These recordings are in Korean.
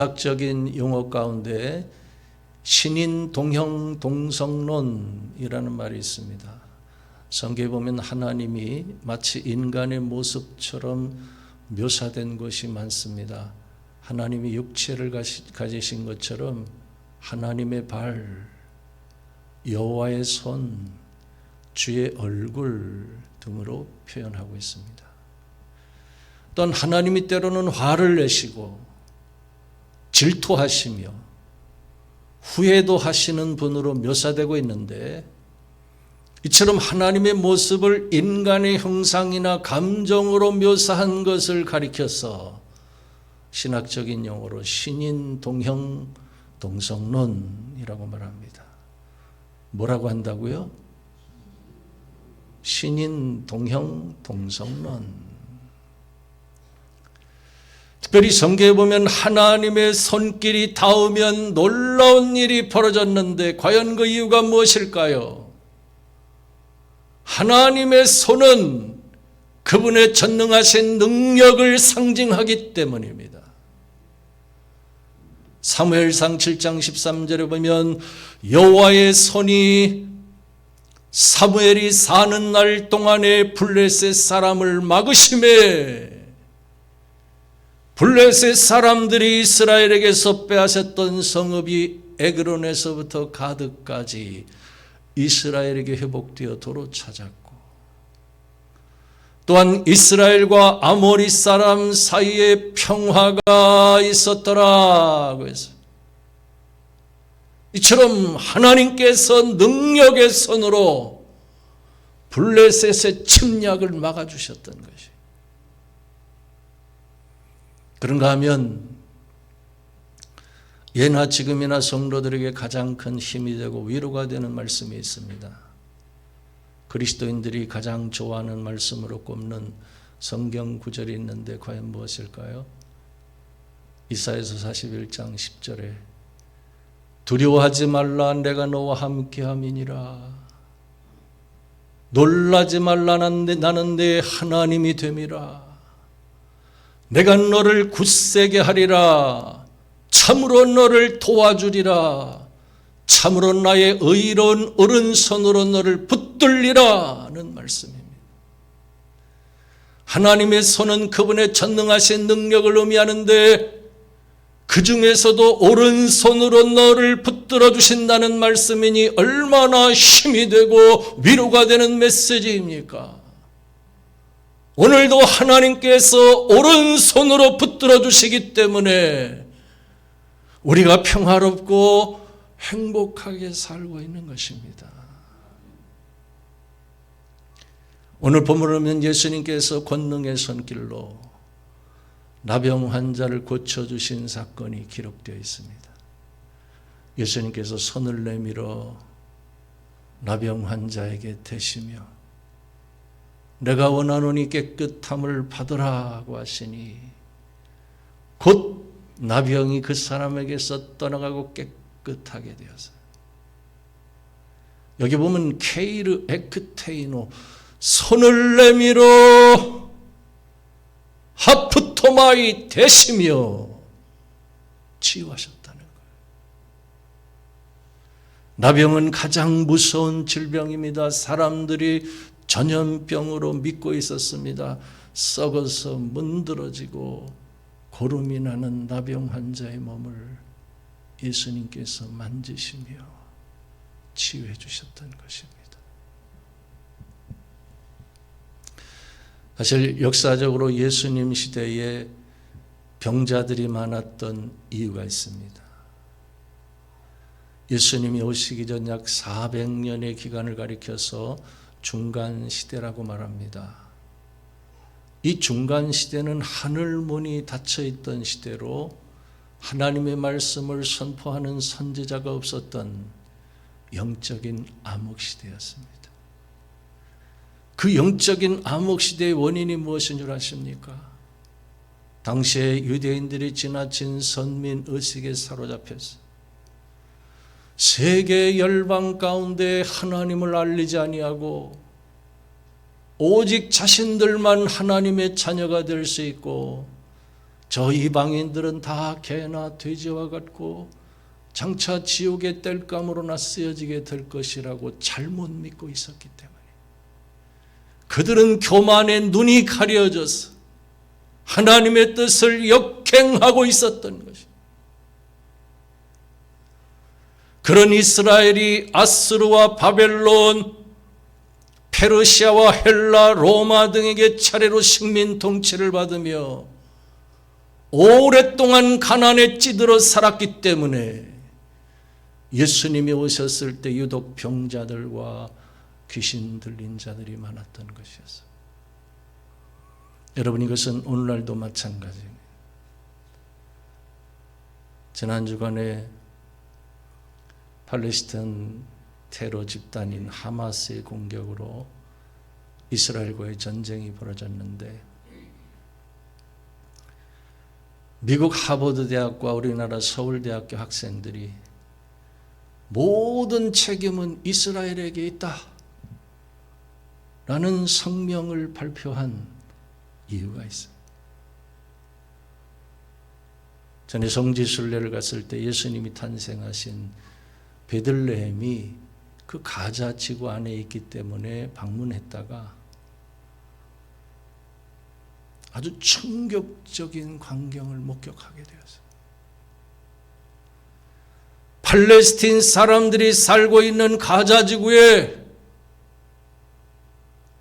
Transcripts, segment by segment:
과학적인 용어 가운데 신인 동형 동성론이라는 말이 있습니다. 성경에 보면 하나님이 마치 인간의 모습처럼 묘사된 것이 많습니다. 하나님이 육체를 가지신 것처럼 하나님의 발, 여호와의 손, 주의 얼굴 등으로 표현하고 있습니다. 또한 하나님이 때로는 화를 내시고 질투하시며 후회도 하시는 분으로 묘사되고 있는데, 이처럼 하나님의 모습을 인간의 형상이나 감정으로 묘사한 것을 가리켜서 신학적인 용어로 신인 동형 동성론이라고 말합니다. 뭐라고 한다고요? 신인 동형 동성론. 특별히 성경에 보면 하나님의 손길이 닿으면 놀라운 일이 벌어졌는데 과연 그 이유가 무엇일까요? 하나님의 손은 그분의 전능하신 능력을 상징하기 때문입니다. 사무엘상 7장 13절에 보면 여호와의 손이 사무엘이 사는 날 동안에 블레셋 사람을 막으심에 블레셋 사람들이 이스라엘에게서 빼앗았던 성읍이 에그론에서부터 가드까지 이스라엘에게 회복되어 도로 찾았고, 또한 이스라엘과 아모리 사람 사이에 평화가 있었더라고 해서, 이처럼 하나님께서 능력의 손으로 블레셋의 침략을 막아주셨던 것이. 그런가 하면 예나 지금이나 성도들에게 가장 큰 힘이 되고 위로가 되는 말씀이 있습니다. 그리스도인들이 가장 좋아하는 말씀으로 꼽는 성경 구절이 있는데 과연 무엇일까요? 이사야서 41장 10절에 두려워하지 말라, 내가 너와 함께함이니라. 놀라지 말라, 나는 내 하나님이 됨이라. 내가 너를 굳세게 하리라. 참으로 너를 도와주리라. 참으로 나의 의로운 오른손으로 너를 붙들리라는 말씀입니다. 하나님의 손은 그분의 전능하신 능력을 의미하는데, 그 중에서도 오른손으로 너를 붙들어 주신다는 말씀이니 얼마나 힘이 되고 위로가 되는 메시지입니까? 오늘도 하나님께서 오른손으로 붙들어 주시기 때문에 우리가 평화롭고 행복하게 살고 있는 것입니다. 오늘 본문을 보면 예수님께서 권능의 손길로 나병 환자를 고쳐주신 사건이 기록되어 있습니다. 예수님께서 손을 내밀어 나병 환자에게 대시며 내가 원하노니 깨끗함을 받으라고 하시니 곧 나병이 그 사람에게서 떠나가고 깨끗하게 되었어요. 여기 보면 케이르 에크테이노, 손을 내밀어 하프토마이 대시며 치유하셨다는 거예요. 나병은 가장 무서운 질병입니다. 사람들이 전염병으로 믿고 있었습니다. 썩어서 문드러지고 고름이 나는 나병 환자의 몸을 예수님께서 만지시며 치유해 주셨던 것입니다. 사실 역사적으로 예수님 시대에 병자들이 많았던 이유가 있습니다. 예수님이 오시기 전 약 400년의 기간을 가리켜서 중간 시대라고 말합니다. 이 중간 시대는 하늘 문이 닫혀 있던 시대로 하나님의 말씀을 선포하는 선지자가 없었던 영적인 암흑 시대였습니다. 그 영적인 암흑 시대의 원인이 무엇인 줄 아십니까? 당시에 유대인들이 지나친 선민 의식에 사로잡혀서 세계 열방 가운데 하나님을 알리지 아니하고 오직 자신들만 하나님의 자녀가 될 수 있고 저 이방인들은 다 개나 돼지와 같고 장차 지옥의 땔감으로나 쓰여지게 될 것이라고 잘못 믿고 있었기 때문에 그들은 교만에 눈이 가려져서 하나님의 뜻을 역행하고 있었던 것입니다. 그런 이스라엘이 아스루와 바벨론, 페르시아와 헬라, 로마 등에게 차례로 식민 통치를 받으며 오랫동안 가난에 찌들어 살았기 때문에 예수님이 오셨을 때 유독 병자들과 귀신 들린 자들이 많았던 것이었어요. 여러분, 이것은 오늘날도 마찬가지입니다. 지난 주간에 팔레스타인 테러 집단인 하마스의 공격으로 이스라엘과의 전쟁이 벌어졌는데 미국 하버드 대학과 우리나라 서울대학교 학생들이 모든 책임은 이스라엘에게 있다 라는 성명을 발표한 이유가 있어요. 전에 성지순례를 갔을 때 예수님이 탄생하신 베들레헴이 그 가자 지구 안에 있기 때문에 방문했다가 아주 충격적인 광경을 목격하게 되었어요. 팔레스틴 사람들이 살고 있는 가자 지구에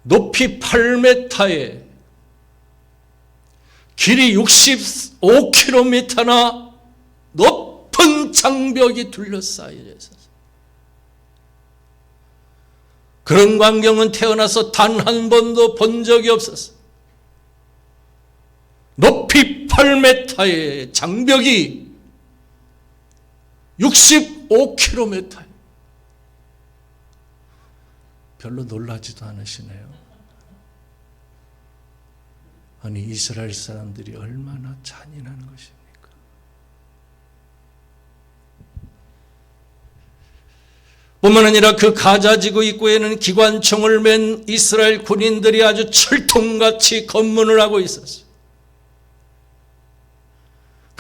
높이 8m에 길이 65km나 높은 장벽이 둘러싸여 있었어요. 그런 광경은 태어나서 단 한 번도 본 적이 없었어요. 높이 8m의 장벽이 65km. 별로 놀라지도 않으시네요. 아니, 이스라엘 사람들이 얼마나 잔인한 것입니까? 뿐만 아니라 그 가자지구 입구에는 기관총을 맨 이스라엘 군인들이 아주 철통같이 검문을 하고 있었어요.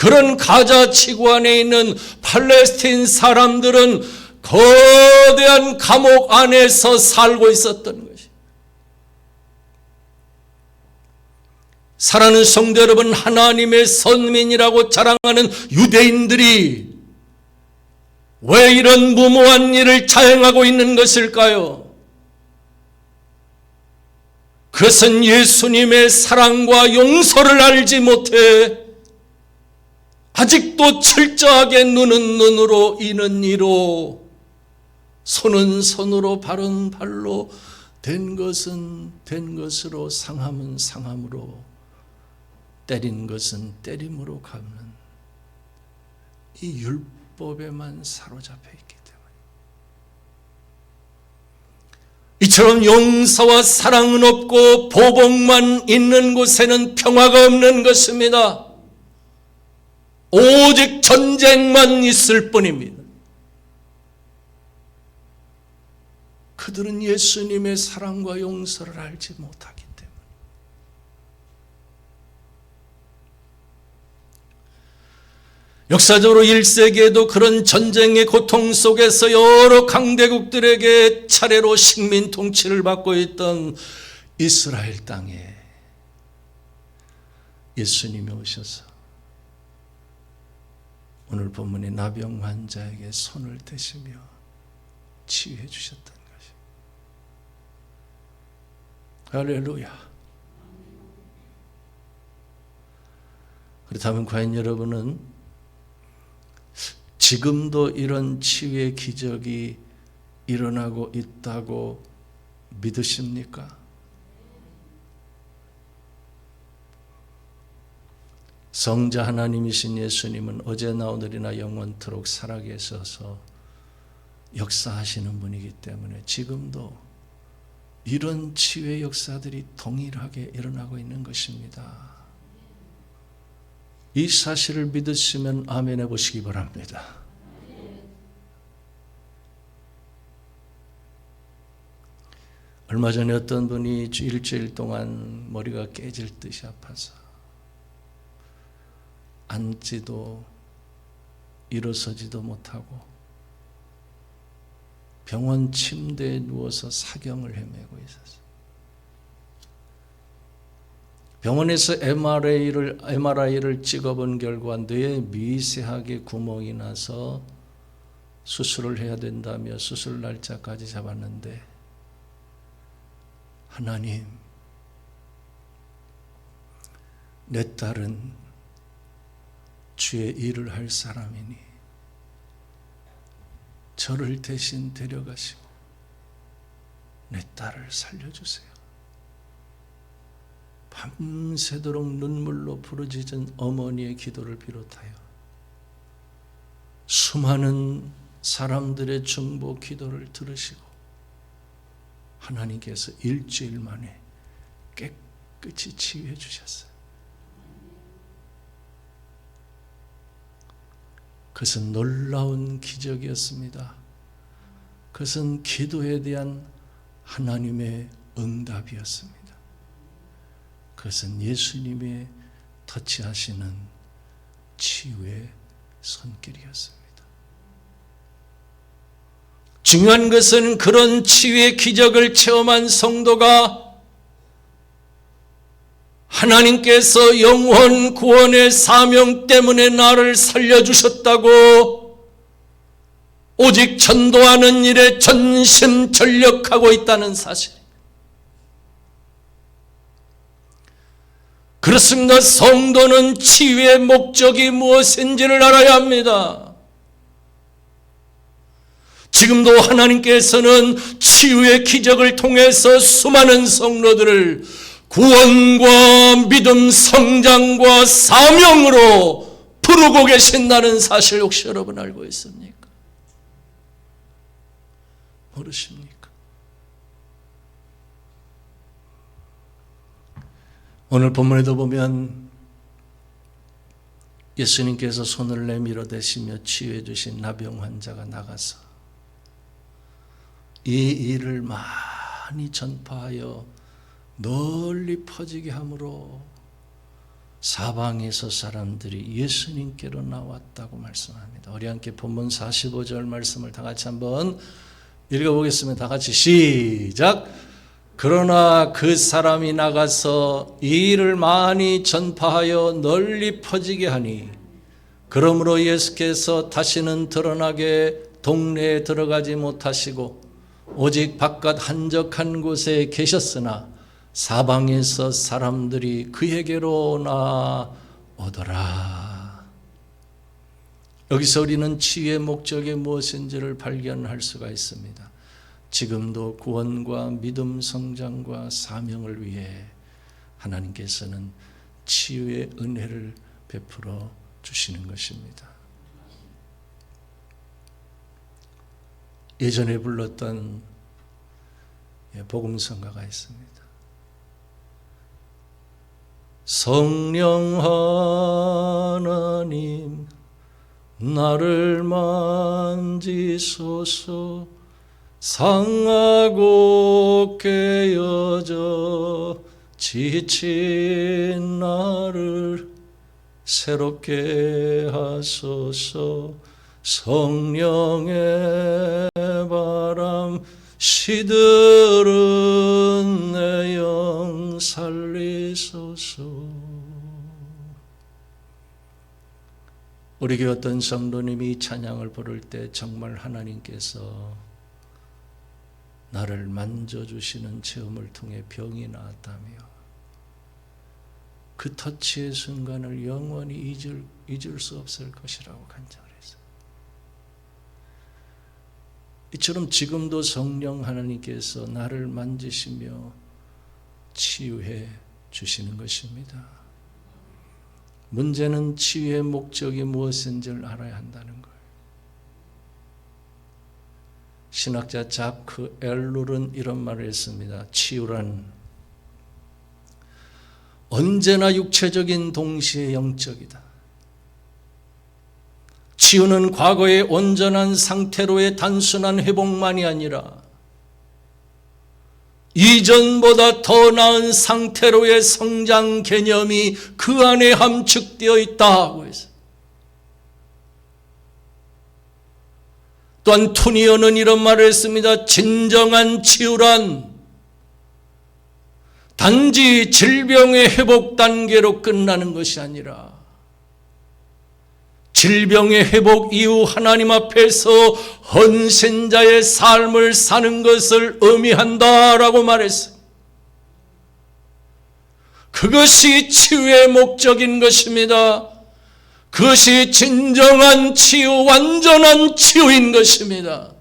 그런 가자 지구 안에 있는 팔레스틴 사람들은 거대한 감옥 안에서 살고 있었던 것이. 사랑하는 성도 여러분, 하나님의 선민이라고 자랑하는 유대인들이 왜 이런 무모한 일을 자행하고 있는 것일까요? 그것은 예수님의 사랑과 용서를 알지 못해 아직도 철저하게 눈은 눈으로, 이는 이로, 손은 손으로, 발은 발로, 된 것은 된 것으로, 상함은 상함으로, 때린 것은 때림으로 갚는 이 율법에만 사로잡혀 있기 때문에, 이처럼 용서와 사랑은 없고 보복만 있는 곳에는 평화가 없는 것입니다. 오직 전쟁만 있을 뿐입니다. 그들은 예수님의 사랑과 용서를 알지 못하기 때문에. 역사적으로 1세기에도 그런 전쟁의 고통 속에서 여러 강대국들에게 차례로 식민 통치를 받고 있던 이스라엘 땅에 예수님이 오셔서 오늘 본문의 나병 환자에게 손을 대시며 치유해 주셨던 것입니다. 할렐루야. 그렇다면 과연 여러분은 지금도 이런 치유의 기적이 일어나고 있다고 믿으십니까? 성자 하나님이신 예수님은 어제나 오늘이나 영원토록 살아계셔서 역사하시는 분이기 때문에 지금도 이런 치유의 역사들이 동일하게 일어나고 있는 것입니다. 이 사실을 믿으시면 아멘 해보시기 바랍니다. 얼마 전에 어떤 분이 일주일 동안 머리가 깨질 듯이 아파서 앉지도 일어서지도 못하고 병원 침대에 누워서 사경을 헤매고 있었어요. 병원에서 MRI를 찍어본 결과 뇌에 미세하게 구멍이 나서 수술을 해야 된다며 수술 날짜까지 잡았는데, 하나님, 내 딸은 주의 일을 할 사람이니 저를 대신 데려가시고 내 딸을 살려주세요. 밤새도록 눈물로 부르짖은 어머니의 기도를 비롯하여 수많은 사람들의 중보 기도를 들으시고 하나님께서 일주일 만에 깨끗이 치유해 주셨어요. 그것은 놀라운 기적이었습니다. 그것은 기도에 대한 하나님의 응답이었습니다. 그것은 예수님의 터치하시는 치유의 손길이었습니다. 중요한 것은 그런 치유의 기적을 체험한 성도가 하나님께서 영혼 구원의 사명 때문에 나를 살려주셨다고 오직 전도하는 일에 전심전력하고 있다는 사실. 그렇습니다. 성도는 치유의 목적이 무엇인지를 알아야 합니다. 지금도 하나님께서는 치유의 기적을 통해서 수많은 성도들을 구원과 믿음, 성장과 사명으로 부르고 계신다는 사실 혹시 여러분 알고 있습니까? 모르십니까? 오늘 본문에도 보면 예수님께서 손을 내밀어 대시며 치유해 주신 나병 환자가 나가서 이 일을 많이 전파하여 널리 퍼지게 함으로 사방에서 사람들이 예수님께로 나왔다고 말씀합니다. 우리 함께 본문 45절 말씀을 다 같이 한번 읽어보겠습니다. 다 같이 시작. 그러나 그 사람이 나가서 이 일을 많이 전파하여 널리 퍼지게 하니 그러므로 예수께서 다시는 드러나게 동네에 들어가지 못하시고 오직 바깥 한적한 곳에 계셨으나 사방에서 사람들이 그에게로 나오더라. 여기서 우리는 치유의 목적이 무엇인지를 발견할 수가 있습니다. 지금도 구원과 믿음, 성장과 사명을 위해 하나님께서는 치유의 은혜를 베풀어 주시는 것입니다. 예전에 불렀던 복음성가가 있습니다. 성령 하나님 나를 만지소서 상하고 깨어져 지친 나를 새롭게 하소서 성령의 바람 시들은 내 영 살리소서. 우리 교회 어떤 성도님이 찬양을 부를 때 정말 하나님께서 나를 만져주시는 체험을 통해 병이 나았다며 그 터치의 순간을 영원히 잊을 수 없을 것이라고 간증을 했어요. 이처럼 지금도 성령 하나님께서 나를 만지시며 치유해 주시는 것입니다. 문제는 치유의 목적이 무엇인지를 알아야 한다는 거예요. 신학자 자크 엘룰은 이런 말을 했습니다. 치유란 언제나 육체적인 동시에 영적이다. 치유는 과거의 온전한 상태로의 단순한 회복만이 아니라 이전보다 더 나은 상태로의 성장 개념이 그 안에 함축되어 있다고 해서. 또한 투니어는 이런 말을 했습니다. 진정한 치유란 단지 질병의 회복 단계로 끝나는 것이 아니라 질병의 회복 이후 하나님 앞에서 헌신자의 삶을 사는 것을 의미한다라고 말했어요. 그것이 치유의 목적인 것입니다. 그것이 진정한 치유, 완전한 치유인 것입니다.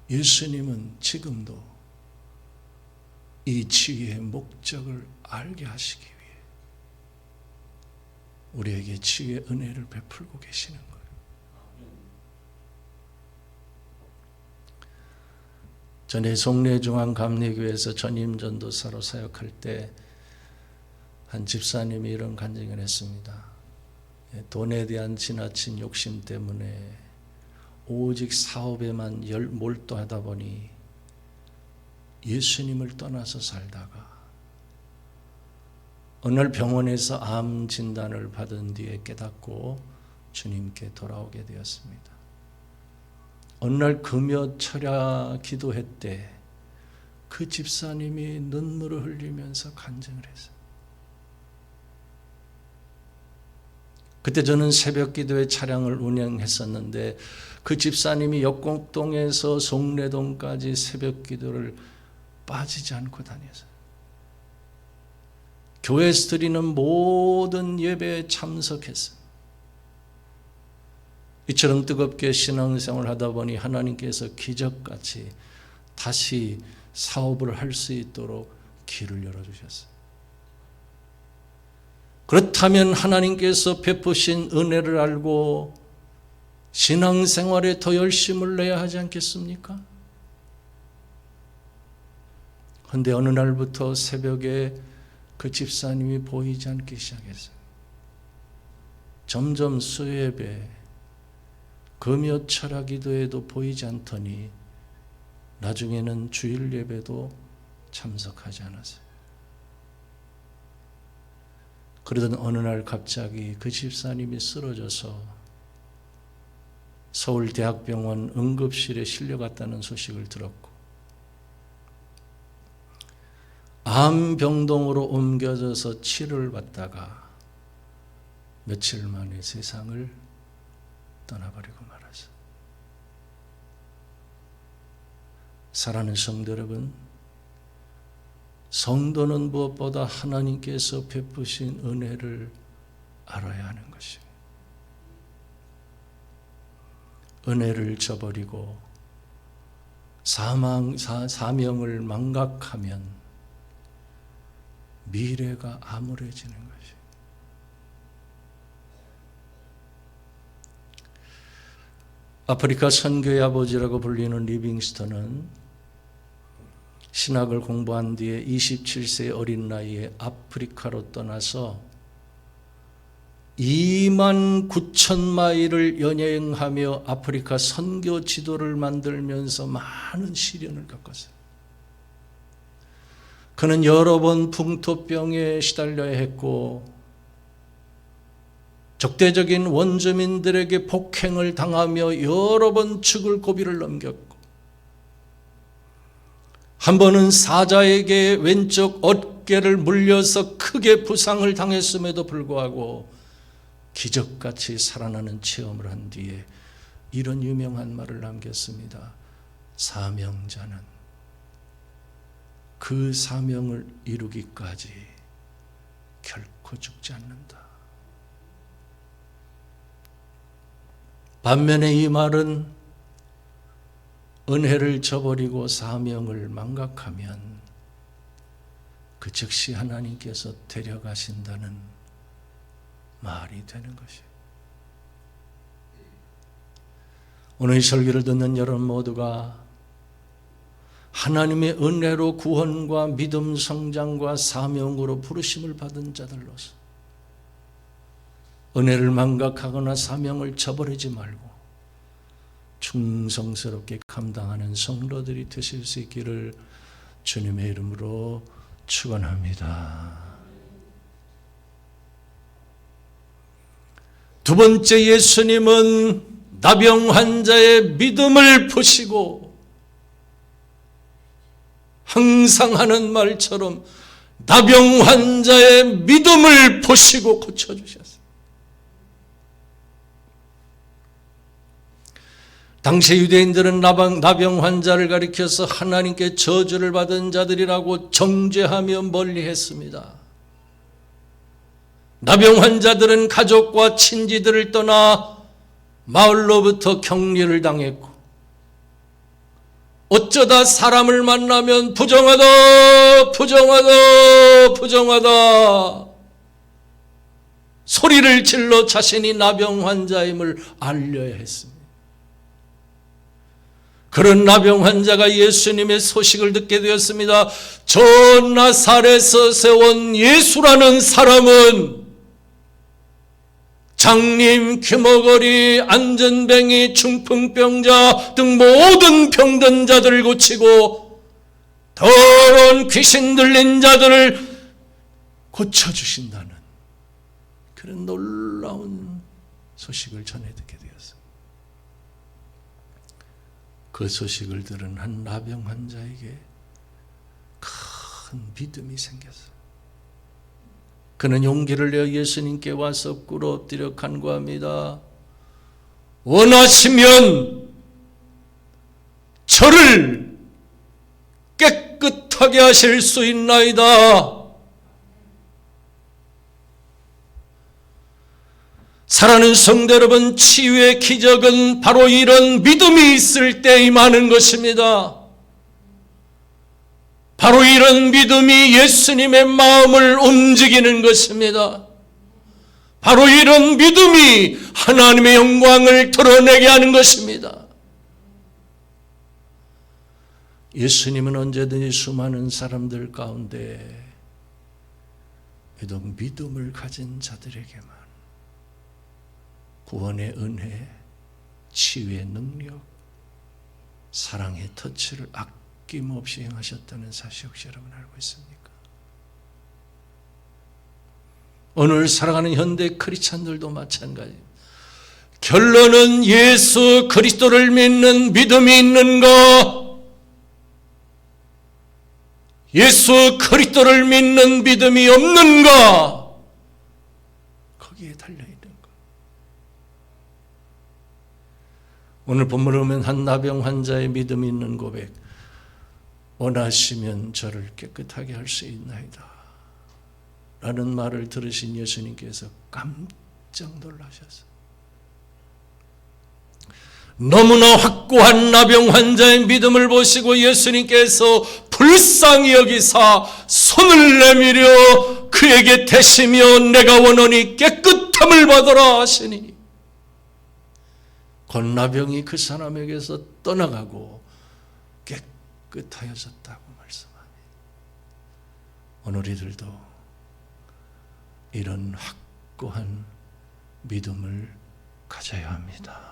예수님은 지금도 이 치유의 목적을 알게 하시기 위해 우리에게 치유의 은혜를 베풀고 계시는 거예요. 전에 송내중앙감리교회에서 전임 전도사로 사역할 때 한 집사님이 이런 간증을 했습니다. 돈에 대한 지나친 욕심 때문에 오직 사업에만 몰두하다 보니 예수님을 떠나서 살다가 어느 날 병원에서 암 진단을 받은 뒤에 깨닫고 주님께 돌아오게 되었습니다. 어느 날 금요 철야 기도회 때 그 집사님이 눈물을 흘리면서 간증을 했어요. 그때 저는 새벽 기도회 차량을 운행했었는데 그 집사님이 역곡동에서 송내동까지 새벽 기도를 빠지지 않고 다녔어요. 교회에서 드리는 모든 예배에 참석했어요. 이처럼 뜨겁게 신앙생활을 하다 보니 하나님께서 기적같이 다시 사업을 할 수 있도록 길을 열어주셨어요. 그렇다면 하나님께서 베푸신 은혜를 알고 신앙생활에 더 열심을 내야 하지 않겠습니까? 그런데 어느 날부터 새벽에 그 집사님이 보이지 않기 시작했어요. 점점 수요예배, 금요 철야 기도에도 보이지 않더니 나중에는 주일 예배도 참석하지 않았어요. 그러던 어느 날 갑자기 그 집사님이 쓰러져서 서울대학병원 응급실에 실려갔다는 소식을 들었고 암병동으로 옮겨져서 치료를 받다가 며칠 만에 세상을 떠나버리고 말았어요. 사랑하는 성도 여러분, 성도는 무엇보다 하나님께서 베푸신 은혜를 알아야 하는 것입니다. 은혜를 저버리고 사명을 망각하면 미래가 암울해지는 것이에요. 아프리카 선교의 아버지라고 불리는 리빙스턴은 신학을 공부한 뒤에 27세 어린 나이에 아프리카로 떠나서 29,000마일을 연행하며 아프리카 선교 지도를 만들면서 많은 시련을 겪었어요. 그는 여러 번 풍토병에 시달려야 했고 적대적인 원주민들에게 폭행을 당하며 여러 번 죽을 고비를 넘겼고 한 번은 사자에게 왼쪽 어깨를 물려서 크게 부상을 당했음에도 불구하고 기적같이 살아나는 체험을 한 뒤에 이런 유명한 말을 남겼습니다. 사명자는 그 사명을 이루기까지 결코 죽지 않는다. 반면에 이 말은 은혜를 저버리고 사명을 망각하면 그 즉시 하나님께서 데려가신다는 말이 되는 것이에요. 오늘 이 설교를 듣는 여러분 모두가 하나님의 은혜로 구원과 믿음 성장과 사명으로 부르심을 받은 자들로서 은혜를 망각하거나 사명을 저버리지 말고 충성스럽게 감당하는 성도들이 되실 수 있기를 주님의 이름으로 축원합니다. 두 번째, 예수님은 나병 환자의 믿음을 보시고 항상 하는 말처럼 나병 환자의 믿음을 보시고 고쳐주셨어요. 당시 유대인들은 나병 환자를 가리켜서 하나님께 저주를 받은 자들이라고 정죄하며 멀리했습니다. 나병 환자들은 가족과 친지들을 떠나 마을로부터 격리를 당했고, 어쩌다 사람을 만나면 부정하다, 부정하다, 부정하다 소리를 질러 자신이 나병 환자임을 알려야 했습니다. 그런 나병 환자가 예수님의 소식을 듣게 되었습니다. 저 나사렛에서 세운 예수라는 사람은 장님, 귀머거리, 안전뱅이, 중풍병자 등 모든 병든 자들을 고치고 더러운 귀신 들린 자들을 고쳐주신다는 그런 놀라운 소식을 전해 듣게 되었습니다. 그 소식을 들은 한 나병 환자에게 큰 믿음이 생겼어요. 그는 용기를 내어 예수님께 와서 꿇어 엎드려 간구합니다. 원하시면 저를 깨끗하게 하실 수 있나이다. 사랑하는 성도 여러분, 치유의 기적은 바로 이런 믿음이 있을 때 임하는 것입니다. 바로 이런 믿음이 예수님의 마음을 움직이는 것입니다. 바로 이런 믿음이 하나님의 영광을 드러내게 하는 것입니다. 예수님은 언제든지 수많은 사람들 가운데 유독 믿음을 가진 자들에게만 구원의 은혜, 치유의 능력, 사랑의 터치를 아낌없이 행하셨다는 사실 혹시 여러분 알고 있습니까? 오늘 살아가는 현대 크리스찬들도 마찬가지입니다. 결론은 예수 그리스도를 믿는 믿음이 있는가? 예수 그리스도를 믿는 믿음이 없는가? 거기에 달려있는 것. 오늘 본문을 보면 한 나병 환자의 믿음이 있는 고백, 원하시면 저를 깨끗하게 할 수 있나이다 라는 말을 들으신 예수님께서 깜짝 놀라셨어요. 너무나 확고한 나병 환자의 믿음을 보시고 예수님께서 불쌍히 여기사 손을 내밀어 그에게 대시며 내가 원하니 깨끗함을 받으라 하시니 곧 나병이 그 사람에게서 떠나가고 깨끗하여졌다고 말씀합니다. 오늘 우리들도 이런 확고한 믿음을 가져야 합니다.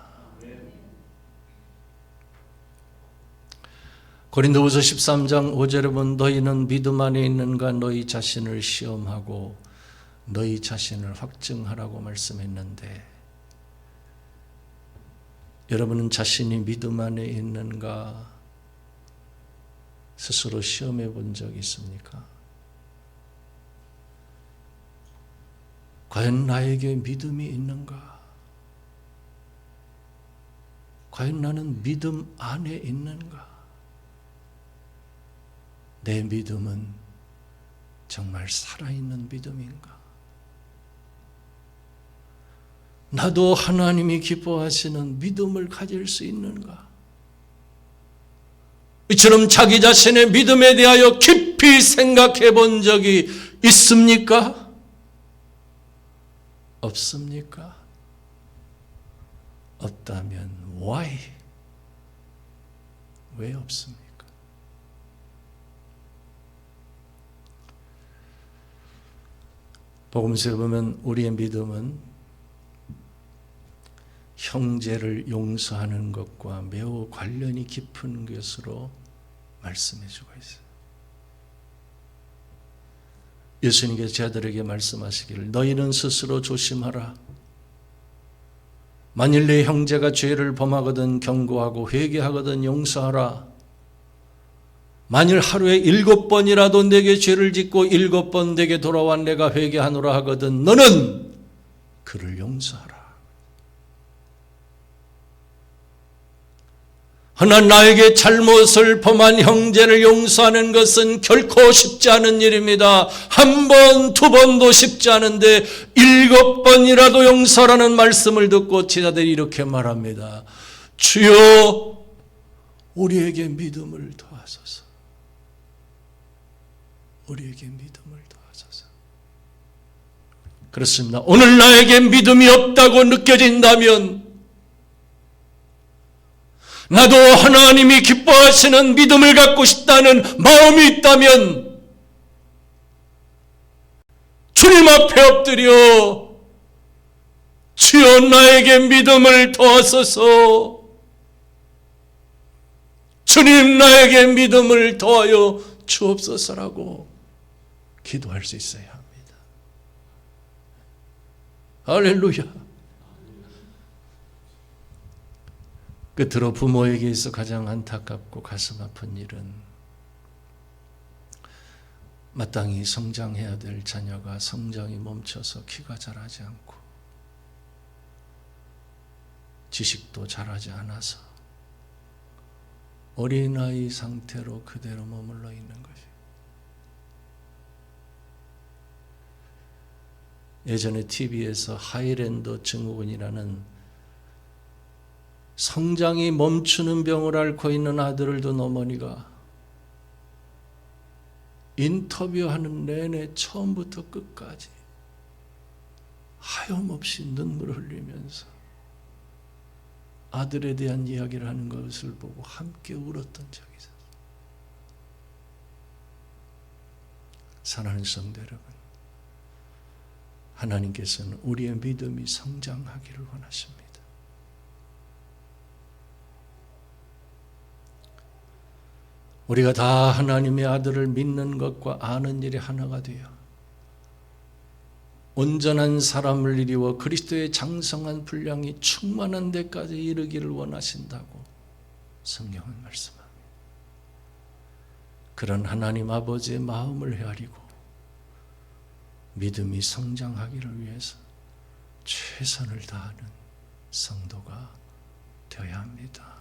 고린도후서 13장 5절에 보면 너희는 믿음 안에 있는가 너희 자신을 시험하고 너희 자신을 확증하라고 말씀했는데, 여러분은 자신이 믿음 안에 있는가 스스로 시험해 본 적 있습니까? 과연 나에게 믿음이 있는가? 과연 나는 믿음 안에 있는가? 내 믿음은 정말 살아있는 믿음인가? 나도 하나님이 기뻐하시는 믿음을 가질 수 있는가? 이처럼 자기 자신의 믿음에 대하여 깊이 생각해 본 적이 있습니까? 없습니까? 없다면 why? 왜 없습니까? 복음서에 보면 우리의 믿음은 형제를 용서하는 것과 매우 관련이 깊은 것으로 말씀해 주고 있어요. 예수님께서 제자들에게 말씀하시기를 너희는 스스로 조심하라. 만일 내 형제가 죄를 범하거든 경고하고 회개하거든 용서하라. 만일 하루에 7번이라도 내게 죄를 짓고 7번 내게 돌아와 내가 회개하노라 하거든 너는 그를 용서하라. 하나 나에게 잘못을 범한 형제를 용서하는 것은 결코 쉽지 않은 일입니다. 한 번, 두 번도 쉽지 않은데 7번이라도 용서라는 말씀을 듣고 제자들이 이렇게 말합니다. 주여 우리에게 믿음을 더하소서. 우리에게 믿음을 더하소서. 그렇습니다. 오늘 나에게 믿음이 없다고 느껴진다면 나도 하나님이 기뻐하시는 믿음을 갖고 싶다는 마음이 있다면 주님 앞에 엎드려 주여 나에게 믿음을 더하소서. 주님 나에게 믿음을 더하여 주옵소서라고 기도할 수 있어야 합니다. 할렐루야. 끝으로 부모에게 있어 가장 안타깝고 가슴 아픈 일은 마땅히 성장해야 될 자녀가 성장이 멈춰서 키가 자라지 않고 지식도 자라지 않아서 어린아이 상태로 그대로 머물러 있는 것이. 예전에 TV에서 하이랜더 증후군이라는 성장이 멈추는 병을 앓고 있는 아들을 둔 어머니가 인터뷰하는 내내 처음부터 끝까지 하염없이 눈물을 흘리면서 아들에 대한 이야기를 하는 것을 보고 함께 울었던 적이 있었어요. 사랑하는 성도 여러분, 하나님께서는 우리의 믿음이 성장하기를 원하십니다. 우리가 다 하나님의 아들을 믿는 것과 아는 일이 하나가 되어 온전한 사람을 이루어 그리스도의 장성한 분량이 충만한 데까지 이르기를 원하신다고 성경은 말씀합니다. 그런 하나님 아버지의 마음을 헤아리고 믿음이 성장하기를 위해서 최선을 다하는 성도가 되어야 합니다.